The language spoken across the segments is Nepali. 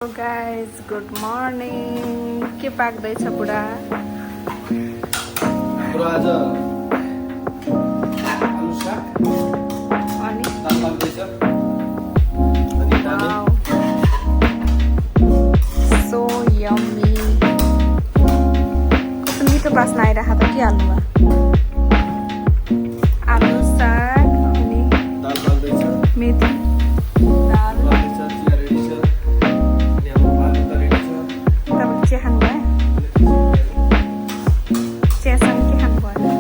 हेलो गाइज गुड मर्निङ के पाक्दैछ बुढा आज आलु साग अनि दाल पाक्दैछ अनि दाल सो यम्मी कस्तो मिठो बास्ना आइरहेको त के हाल्नुमा आलु साग अनि दाल पाक्दैछ मेथी दाल पाक्दैछ चिया रेडी छ अनि हाम्रो भात त रेडी छ तपाईँ चिया खानुभयो चियासँग के खानुभयो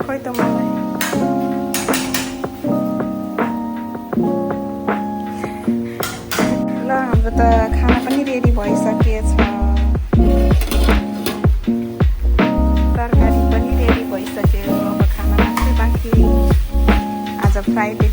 खोइ त मलाई ल हाम्रो त खाना पनि रेडी भइसकेछ तरकारी पनि रेडी भइसक्यो अब खाना मात्रै बाँकी आज फ्राइडे